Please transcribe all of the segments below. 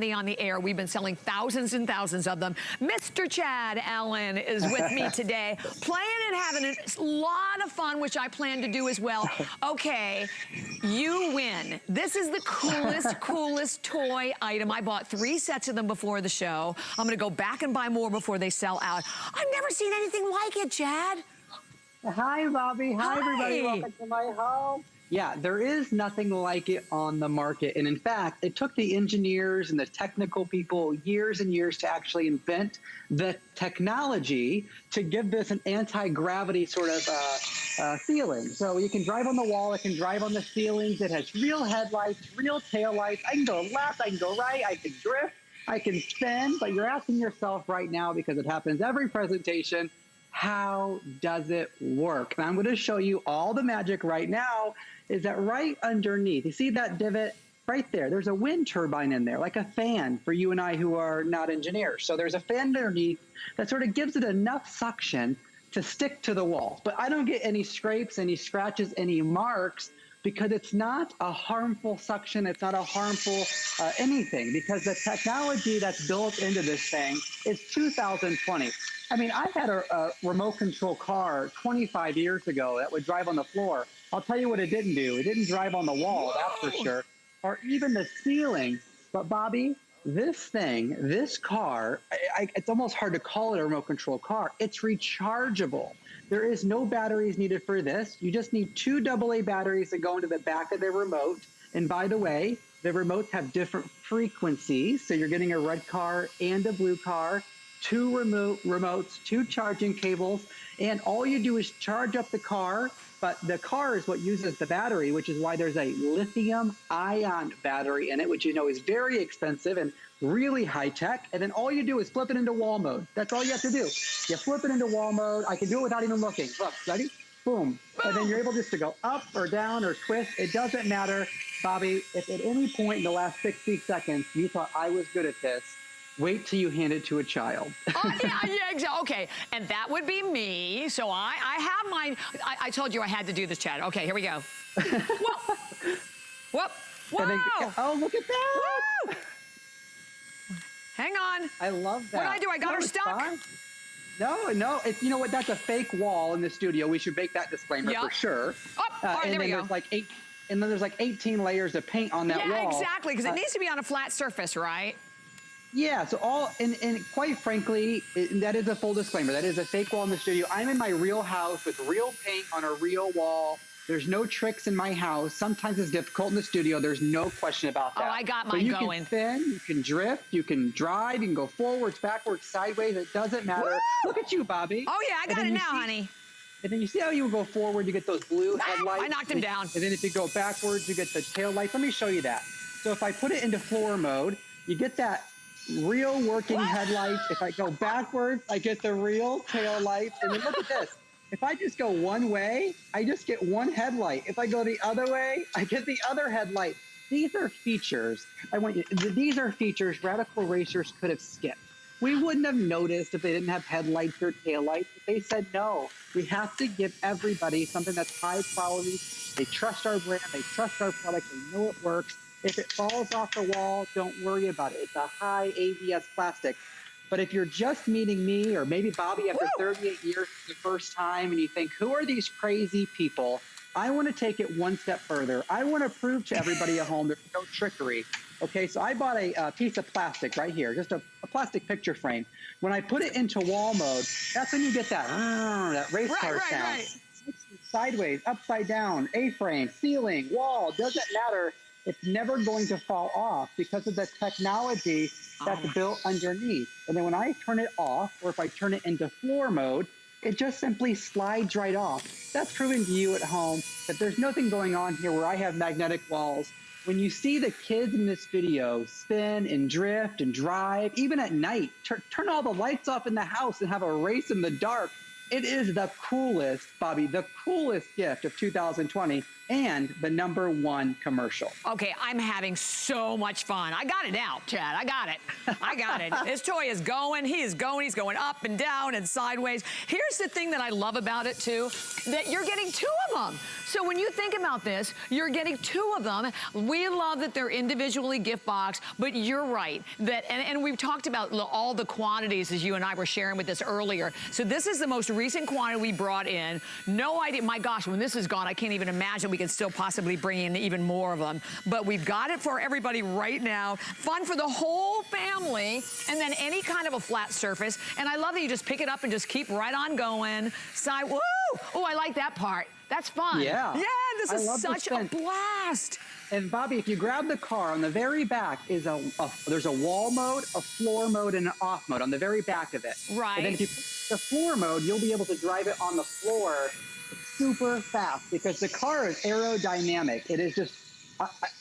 on the air. We've been selling thousands and thousands of them. Mr. Chad Allen is with me today, playing and having a lot of fun, which I plan to do as well. Okay, you win. This is the coolest, coolest toy item. I bought 3 sets of them before the show. I'm gonna go back and buy more before they sell out. I've never seen anything like it, Chad. Hi, Bobbi. Hi, everybody. Welcome to my home. Yeah, there is nothing like it on the market. And in fact, it took the engineers and the technical people years and years to actually invent the technology to give this an anti-gravity sort of feeling. So you can drive on the wall, it can drive on the ceilings, it has real headlights, real taillights. I can go left, I can go right, I can drift, I can spin, but you're asking yourself right now, because it happens every presentation, how does it work? And I'm going to show you all the magic right now. Is that right underneath? You see that divot right there? There's a wind turbine in there, like a fan for you and I who are not engineers. So there's a fan underneath that sort of gives it enough suction to stick to the wall. But I don't get any scrapes, any scratches, any marks, because it's not a harmful suction. It's not a harmful anything, because the technology that's built into this thing is 2020. I mean, I had a remote control car 25 years ago that would drive on the floor. I'll tell you what it didn't do. It didn't drive on the wall, that's for sure, or even the ceiling. But Bobbi, this thing, this car, it's almost hard to call it a remote control car. It's rechargeable. There is no batteries needed for this. You just need 2 AA batteries that go into the back of the remote. And by the way, the remotes have different frequencies. So you're getting a red car and a blue car, 2 remotes, 2 charging cables, and all you do is charge up the car. But the car is what uses the battery, which is why there's a lithium-ion battery in it, which you know is very expensive and really high-tech. And then all you do is flip it into wall mode. That's all you have to do. You flip it into wall mode. I can do it without even looking. Look, ready? Boom. And then you're able just to go up or down or twist. It doesn't matter. Bobbi, if at any point in the last 60 seconds you thought I was good at this, wait till you hand it to a child. Oh, yeah, exactly. Okay, and that would be me. So I have mine. I told you I had to do this, Chad. Okay, here we go. Whoa. Whoop. Whoa. Then, oh, look at that. Woo. Hang on. I love that. What do? I got her stuck? Fine. No, it's, you know what, that's a fake wall in the studio. We should make that disclaimer for sure. Oh, all right, there we go. And then there's like 18 layers of paint on that wall. Yeah, exactly, because it needs to be on a flat surface, right? Yeah, so and quite frankly, that is a full disclaimer. That is a fake wall in the studio. I'm in my real house with real paint on a real wall. There's no tricks in my house. Sometimes it's difficult in the studio. There's no question about that. Oh, I got mine going. You can spin, you can drift, you can drive, you can go forwards, backwards, sideways. It doesn't matter. Woo! Look at you, Bobbi. Oh, yeah, I got it now, honey. And then you see how you go forward, you get those blue headlights. I knocked him down. And then if you go backwards, you get the tail lights. Let me show you that. So if I put it into floor mode, you get that real working headlights. If I go backwards, I get the real tail lights. And then look at this. If I just go one way, I just get one headlight. If I go the other way, I get the other headlight. These are features. These are features Radical Racers could have skipped. We wouldn't have noticed if they didn't have headlights or taillights. But they said, no, we have to give everybody something that's high quality. They trust our brand. They trust our product. They know it works. If it falls off the wall, don't worry about it. It's a high ABS plastic. But if you're just meeting me, or maybe Bobbi after 38 years for the first time, and you think, who are these crazy people? I want to take it one step further. I want to prove to everybody at home there's no trickery. Okay, so I bought a piece of plastic right here, just a plastic picture frame. When I put it into wall mode, that's when you get that race car sound. Right. Sideways, upside down, A-frame, ceiling, wall, doesn't matter. It's never going to fall off because of the technology that's built underneath. And then when I turn it off, or if I turn it into floor mode, it just simply slides right off. That's proving to you at home that there's nothing going on here where I have magnetic walls. When you see the kids in this video spin and drift and drive, even at night, turn all the lights off in the house and have a race in the dark. It is the coolest, Bobbi, the coolest gift of 2020 and the #1 commercial. Okay, I'm having so much fun. I got it now, Chad. I got it. I got it. This toy is going. He is going. He's going up and down and sideways. Here's the thing that I love about it, too, that you're getting 2 of them. So when you think about this, you're getting 2 of them. We love that they're individually gift boxed, but you're right. And we've talked about all the quantities as you and I were sharing with us earlier. So this is the most recent quantity we brought in. No idea. My gosh, when this is gone, I can't even imagine we can still possibly bring in even more of them. But we've got it for everybody right now. Fun for the whole family. And then any kind of a flat surface. And I love that you just pick it up and just keep right on going. Side, woo! Oh, I like that part. That's fun. Yeah. Yeah, this is such a blast. And Bobbi, if you grab the car, on the very back is there's a wall mode, a floor mode, and an off mode on the very back of it. Right. And then if you put the floor mode, you'll be able to drive it on the floor super fast because the car is aerodynamic. It is just,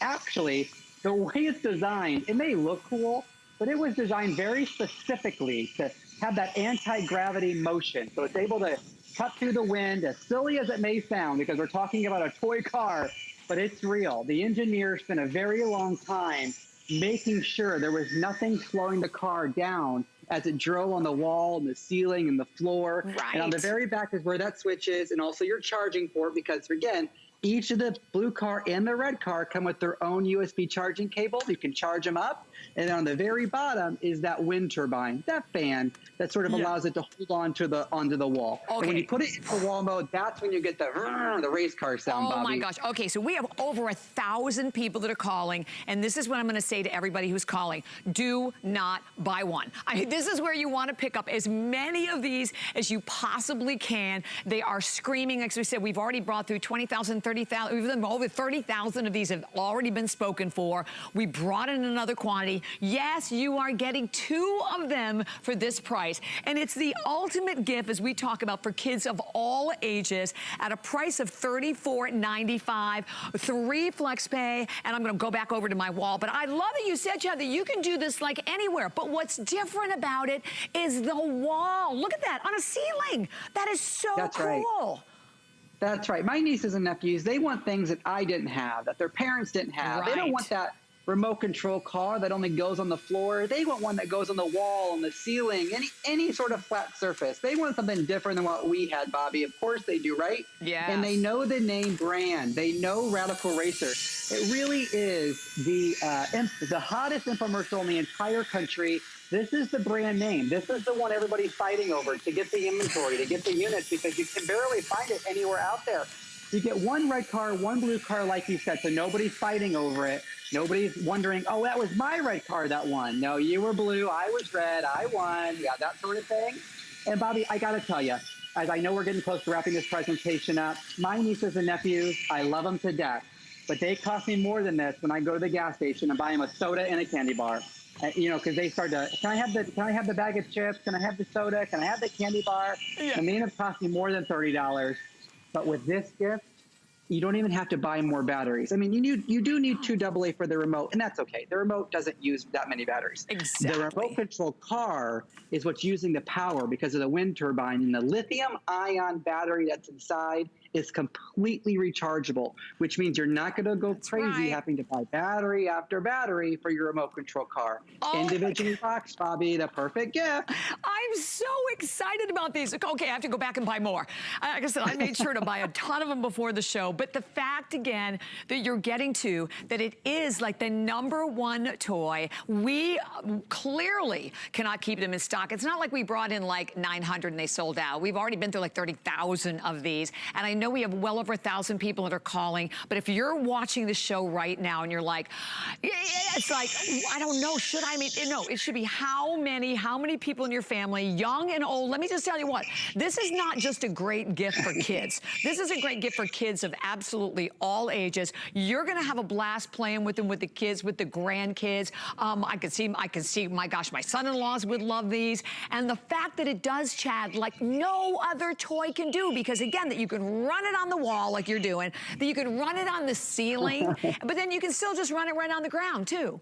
actually, the way it's designed, it may look cool, but it was designed very specifically to have that anti-gravity motion. So it's able to cut through the wind, as silly as it may sound, because we're talking about a toy car, but it's real. The engineers spent a very long time making sure there was nothing slowing the car down as it drove on the wall and the ceiling and the floor. Right. And on the very back is where that switch is, and also your charging port, because again, each of the blue car and the red car come with their own USB charging cable. You can charge them up. And on the very bottom is that wind turbine, that fan that sort of allows it to hold onto the wall. Okay. And when you put it into wall mode, that's when you get the race car sound, Bobbi. Oh my gosh. Okay, so we have over 1,000 people that are calling, and this is what I'm gonna say to everybody who's calling. Do not buy one. This is where you wanna pick up as many of these as you possibly can. They are screaming. Like we said, we've already brought through 20,000, 30,000, over 30,000 of these have already been spoken for. We brought in another quantity. Yes, you are getting 2 of them for this price. And it's the ultimate gift, as we talk about, for kids of all ages at a price of $34.95, 3 flex pay, and I'm gonna go back over to my wall. But I love that you said, Chad, that you can do this like anywhere. But what's different about it is the wall. Look at that, on a ceiling. That is so cool. Right. That's right. My nieces and nephews, they want things that I didn't have, that their parents didn't have. They don't want that remote control car that only goes on the floor. They want one that goes on the wall, on the ceiling, any sort of flat surface. They want something different than what we had, Bobbi. Of course they do, right? Yeah. And they know the name brand. They know Radical Racer. It really is the hottest infomercial in the entire country. This is the brand name. This is the one everybody's fighting over to get the inventory, to get the units, because you can barely find it anywhere out there. You get one red car, one blue car, like you said, so nobody's fighting over it. Nobody's wondering, oh, that was my red car that won. No, you were blue, I was red, I won. Yeah, that sort of thing. And Bobbi, I got to tell you, as I know we're getting close to wrapping this presentation up, my nieces and nephews, I love them to death. But they cost me more than this when I go to the gas station and buy them a soda and a candy bar. You know, because they start to, can I have the bag of chips? Can I have the soda? Can I have the candy bar? Yeah. And they end up costing more than $30. But with this gift, you don't even have to buy more batteries. I mean, you do need 2 AA for the remote, and that's okay. The remote doesn't use that many batteries. Exactly. The remote control car is what's using the power because of the wind turbine, and the lithium-ion battery that's inside is completely rechargeable, which means you're not going to go crazy having to buy battery after battery for your remote control car. Individually boxed, Bobbi, the perfect gift. I'm so excited about these. Okay, I have to go back and buy more. Like I said, I made sure to buy a ton of them before the show, but the fact, again, that you're getting to, that it is like the #1 toy, we clearly cannot keep them in stock. It's not like we brought in like 900 and they sold out. We've already been through like 30,000 of these, and I know we have well over 1,000 people that are calling, but if you're watching the show right now and you're like, it's like, I don't know, should I mean, no, it should be how many people in your family, young and old. Let me just tell you what, this is not just a great gift for kids. This is a great gift for kids of absolutely all ages. You're gonna have a blast playing with them, with the kids, with the grandkids. I can see, my gosh, my son-in-laws would love these. And the fact that it does, Chad, like no other toy can do, because again, that you can run it on the wall like you're doing, that you can run it on the ceiling, but then you can still just run it right on the ground too.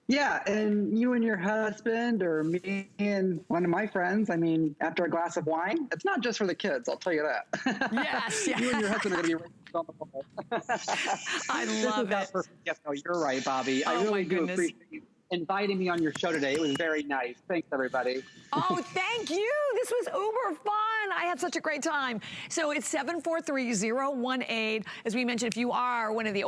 Yeah, and you and your husband, or me and one of my friends, I mean, after a glass of wine, it's not just for the kids, I'll tell you that. Yes, You and your husband are going to be raised on the ball. I love it. Yes, no, you're right, Bobbi. Oh, I really my do goodness. appreciate you inviting me on your show today. It was very nice. Thanks, everybody. Oh, thank you. This was uber fun. I had such a great time. So it's 743-018. As we mentioned, if you are one of the,